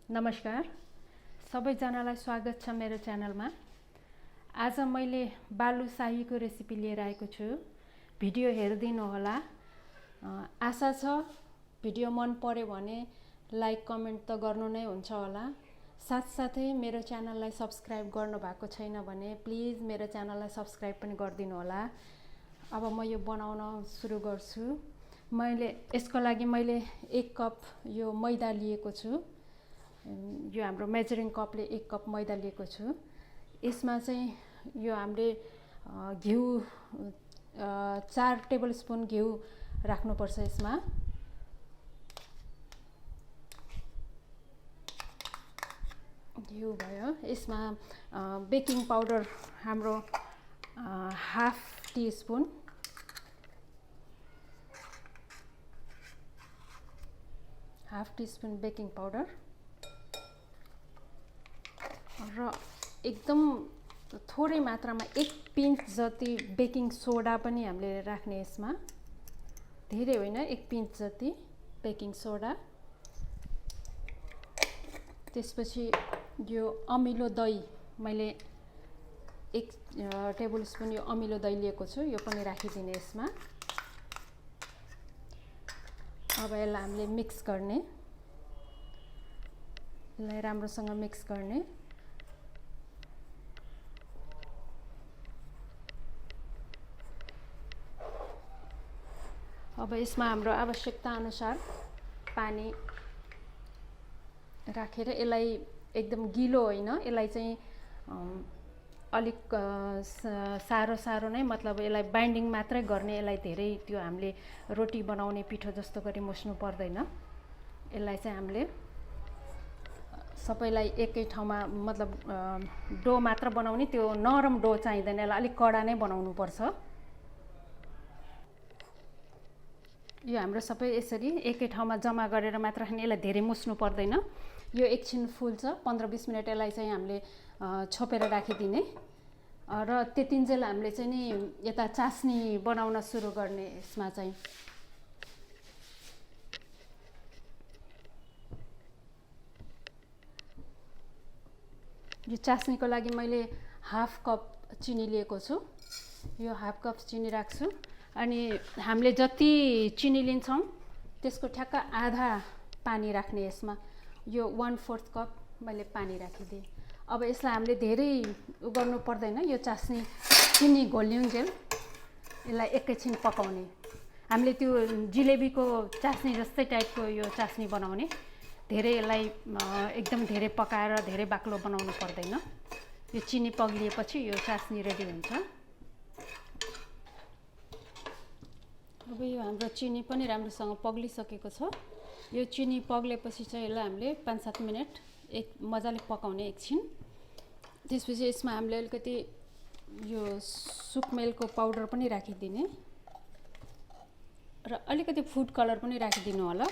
नमस्कार सबैजनालाई स्वागत छ मेरो च्यानलमा। आज मैले बालुसाहीको रेसिपी लिएर आएको छु। भिडियो हेरिदिनु होला। आशा छ भिडियो मन पर्यो भने लाइक कमेन्ट त गर्नु नै हुन्छ होला। साथसाथै मेरो च्यानललाई सब्स्क्राइब गर्नु भएको छैन भने प्लिज मेरो च्यानललाई सब्स्क्राइब पनि गरिदिनु होला। अब म यो बनाउन सुरु गर्छु। यसको लागि मैले 1 कप यो मैदा लिएको छु। यो हाम्रो मेजरिङ कपले 1 कप मैदा लिएको छु। यसमा चाहिँ यो हामीले घिउ 4 टेबल स्पुन घिउ राख्नुपर्छ। यसमा घिउ भयो। यसमा बेकिङ पाउडर हाम्रो half T spoon, baking powder र एकदम थोरै मात्रामा 1 पिन्च जति बेकिङ सोडा पनि हामीले राख्ने। यसमा धेरै होइन, 1 पिन्च जति बेकिङ सोडा। त्यसपछि यो अमिलो दही मैले 1 टेबल स्पुन यो अमिलो दही लिएको छु, यो पनि राखिदिने यसमा। अब यसलाई हामीले मिक्स गर्ने, यसलाई राम्रोसँग मिक्स गर्ने। अब यसमा हाम्रो आवश्यकता अनुसार पानी राखेर यसलाई एकदम गिलो होइन, यसलाई चाहिँ अलिक सारो नै, मतलब यसलाई बाइन्डिङ मात्रै गर्ने। यसलाई धेरै त्यो हामीले रोटी बनाउने पिठो जस्तो गरी मुस्नु पर्दैन। यसलाई चाहिँ हामीले सबैलाई एकै ठाउँमा, मतलब डो मात्र बनाउने, त्यो नरम डो चाहिँदैन। यसलाई अलिक कडा नै बनाउनु पर्छ। यो हाम्रो सबै यसरी एकै ठाउँमा जम्मा गरेर मात्र राख्ने, यसलाई धेरै मुस्नु पर्दैन। यो एकछिन फुल्छ, 15-20 मिनट यसलाई चाहिँ हामीले छोपेर राखिदिने र त्यतिन्जेल हामीले चाहिँ नि यता चास्नी बनाउन सुरु गर्ने। यसमा चाहिँ यो चास्नीको लागि मैले हाफ कप चिनी लिएको छु। यो हाफ कप चिनी राख्छु। अनि हामीले जति चिनी लिन्छौँ त्यसको ठ्याक्क आधा पानी राख्ने। यसमा यो 1/4 कप मैले पानी राखिदिएँ। अब यसलाई हामीले धेरै गर्नु पर्दैन। यो चास्नी चिनी घोलिउन्जेल यसलाई एकैछिन पकाउने। हामीले त्यो जिलेबीको चास्नी जस्तै टाइपको यो चास्नी बनाउने। धेरै यसलाई एकदम धेरै पकाएर धेरै बाक्लो बनाउनु पर्दैन। यो चिनी पग्लिएपछि यो चास्नी रेडी हुन्छ। अब यो हाम्रो चिनी पनि राम्रोसँग पग्लिसकेको छ। यो चिनी पग्लेपछि चाहिँ यसलाई हामीले 5-7 मिनट मजाले पकाउने एकछिन। त्यसपछि यसमा हामीले अलिकति यो सुकमेलको पाउडर पनि राखिदिने र अलिकति फुड कलर पनि राखिदिनु होला।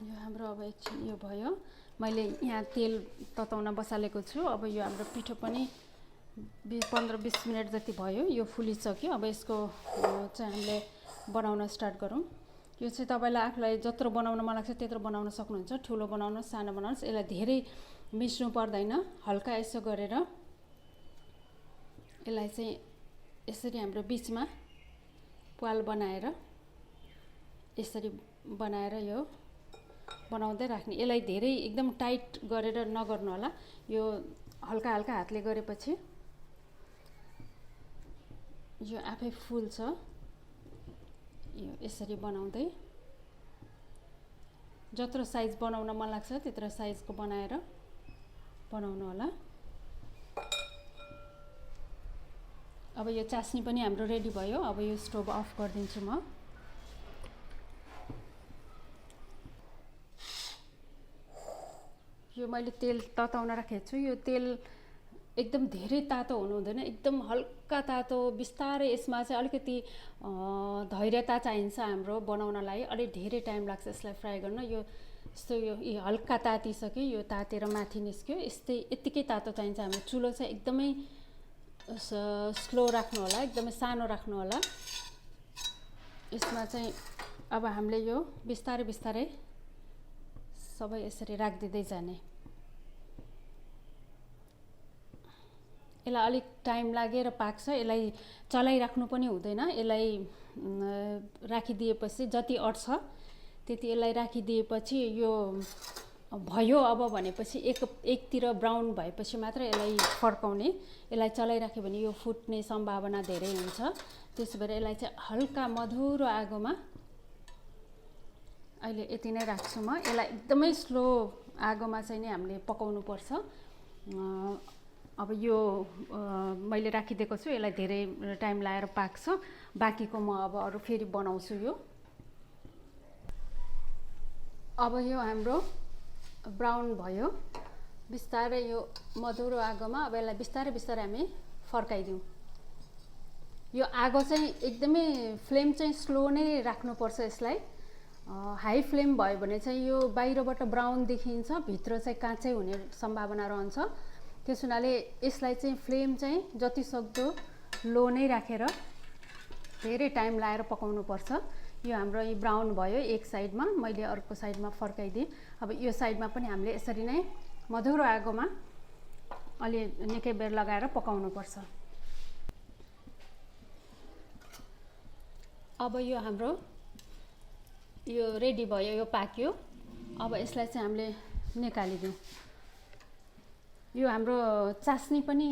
यो हाम्रो अब एकछिन यो भयो। मैले यहाँ तेल तताउन बसालेको छु। अब यो हाम्रो पिठो पनि 15-20 मिनट जति भयो, यो फुलिसक्यो। अब यसको चाहिँ हामीले बनाउन स्टार्ट गरौँ। यो चाहिँ तपाईँलाई आफूलाई जत्रो बनाउन मन लाग्छ त्यत्रो बनाउन सक्नुहुन्छ। ठुलो बनाउनुहोस्, सानो बनाउनुहोस्। यसलाई धेरै मिच्नु पर्दैन। हल्का यसो गरेर यसलाई चाहिँ यसरी हाम्रो बिचमा प्वाल बनाएर यसरी बनाएर यो बनाउँदै राख्ने। यसलाई धेरै एकदम टाइट गरेर नगर्नु होला। यो हल्का हल्का हातले गरेपछि यो आफै फुल्छ। यो यसरी बनाउँदै जत्रो साइज बनाउन मन लाग्छ त्यत्रो साइजको बनाएर बनाउनु होला। अब यो चास्नी पनि हाम्रो रेडी भयो। अब यो स्टोभ अफ गरिदिन्छु म। यो मैले तेल तताउन राखेको छु। यो तेल एकदम धेरै तातो हुनु हुँदैन, एकदम हल्का तातो। बिस्तारै यसमा चाहिँ अलिकति धैर्यता चाहिन्छ हाम्रो बनाउनलाई। अलिक धेरै टाइम लाग्छ यसलाई फ्राई गर्न। यो यस्तो यो हल्का तातिसक्यो, यो तातेर माथि निस्क्यो, यत्तिकै तातो चाहिन्छ। हाम्रो चुलो चाहिँ एकदमै स्लो राख्नु होला, एकदमै सानो राख्नु होला। यसमा चाहिँ अब हामीले यो बिस्तारै बिस्तारै सबै यसरी राखिदिँदै जाने। यसलाई अलिक टाइम लागेर पाक्छ, यसलाई चलाइराख्नु पनि हुँदैन। यसलाई राखिदिएपछि जति अट्छ त्यति यसलाई राखिदिएपछि यो भयो अब भनेपछि एकतिर ब्राउन भएपछि मात्र यसलाई फर्काउने। यसलाई चलाइराख्यो भने यो फुट्ने सम्भावना धेरै हुन्छ। त्यसो भएर यसलाई चाहिँ हल्का मधुरो आगोमा अहिले यति नै राख्छु म। यसलाई एकदमै स्लो आगोमा चाहिँ नि हामीले पकाउनु पर्छ। अब यो मैले राखिदिएको छु, यसलाई धेरै टाइम लाएर पाक्छ। बाँकीको म अब अरू फेरि बनाउँछु यो। अब यो हाम्रो ब्राउन भयो, बिस्तारै यो मधुरो आगोमा अब यसलाई बिस्तारै बिस्तारै हामी फर्काइदिउँ। यो आगो चाहिँ एकदमै फ्लेम चाहिँ स्लो नै राख्नुपर्छ यसलाई। हाई फ्लेम भयो भने चाहिँ यो बाहिरबाट ब्राउन देखिन्छ, भित्र चाहिँ काँचै हुने सम्भावना रहन्छ। त्यस हुनाले यसलाई चाहिँ फ्लेम चाहिँ जति सक्दो लो नै राखेर धेरै टाइम लाएर पकाउनु पर्छ। यो हाम्रो यो ब्राउन भयो एक साइडमा, मैले अर्को साइडमा फर्काइदिएँ। अब यो साइडमा पनि हामीले यसरी नै मधुरो आगोमा अलि निकै बेर लगाएर पकाउनु पर्छ। अब यो हाम्रो यो रेडी भयो, यो पाक्यो। अब यसलाई चाहिँ हामीले निकालिदिउँ। यो हाम्रो चास्नी पनि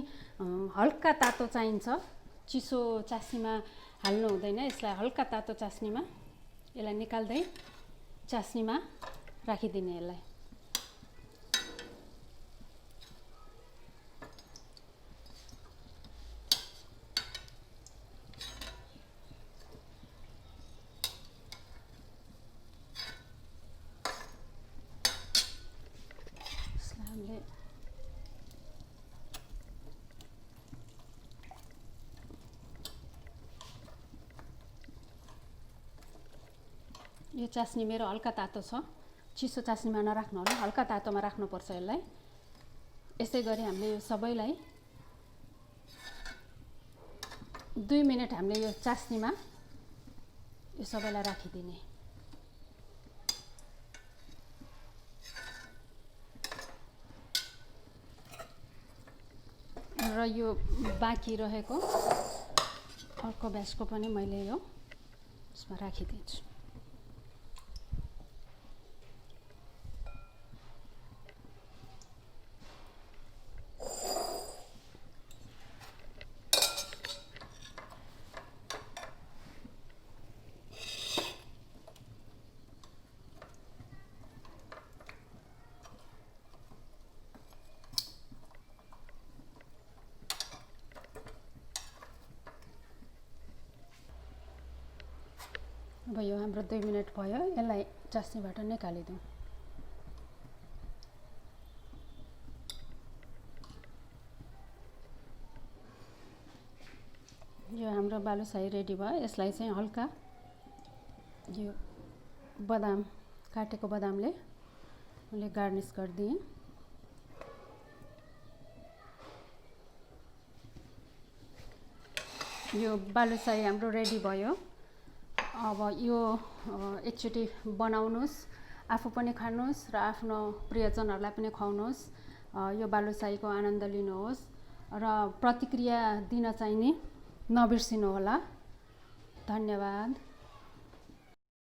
हल्का तातो चाहिन्छ, चिसो चास्नीमा हाल्नु हुँदैन। यसलाई हल्का तातो चास्नीमा यसलाई निकाल्दै चास्नीमा राखिदिने। यसलाई हामीले यो चास्नी मेरो हल्का तातो छ, चिसो चास्नीमा नराख्नु होला, हल्का तातोमा राख्नुपर्छ यसलाई। यसै गरी हामीले यो सबैलाई 2 मिनट हामीले यो चास्नीमा यो सबैलाई राखिदिने। र यो बाँकी रहेको अर्को ब्याचको पनि मैले यो यसमा राखिदिन्छु। अब यो हाम्रो 2 मिनट भयो, यसलाई चास्नीबाट निकालिदिउँ। यो हाम्रो बालुशाही रेडी भयो। यसलाई चाहिँ हल्का यो बदाम, काटेको बदामले मैले गार्निस गरिदिएँ। यो बालुशाही हाम्रो रेडी भयो। अब यो एकचोटि बनाउनुहोस्, आफू पनि खानुहोस् र आफ्नो प्रियजनहरूलाई पनि खुवाउनुहोस्। यो बालुशाहीको आनन्द लिनुहोस् र प्रतिक्रिया दिन चाहिँ नि नबिर्सिनुहोला। धन्यवाद।